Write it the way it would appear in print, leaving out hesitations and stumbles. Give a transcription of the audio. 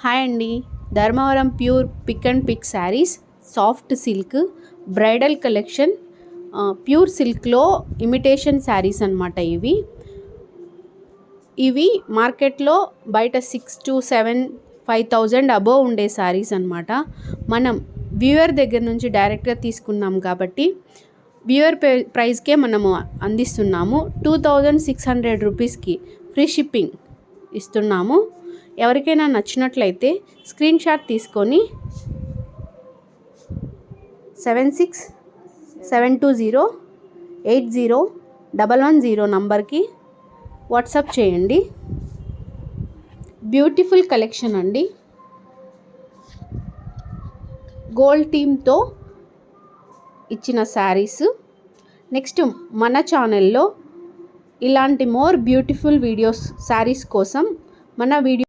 Hi అండి, Dharmavaram pure pick and pick sarees, soft silk bridal collection, pure సిల్క్లో imitation sarees అన్నమాట. ఇవి మార్కెట్లో బయట 6 to 7 5,000 అబోవ్ ఉండే శారీస్ అన్నమాట. మనం వ్యూవర్ దగ్గర నుంచి డైరెక్ట్గా తీసుకున్నాం కాబట్టి వ్యూవర్ ప్రైస్కే మనము అందిస్తున్నాము. 2,600 రూపీస్కి ఫ్రీ షిప్పింగ్ ఇస్తున్నాము. ఎవరికైనా నచ్చినట్లయితే స్క్రీన్ షాట్ తీసుకొని 7672080110 నంబర్కి వాట్సాప్ చేయండి. బ్యూటిఫుల్ కలెక్షన్ అండి, గోల్డ్ థీమ్తో ఇచ్చిన శారీస్. నెక్స్ట్ మన ఛానల్లో ఇలాంటి మోర్ బ్యూటిఫుల్ వీడియోస్ శారీస్ కోసం మన వీడియో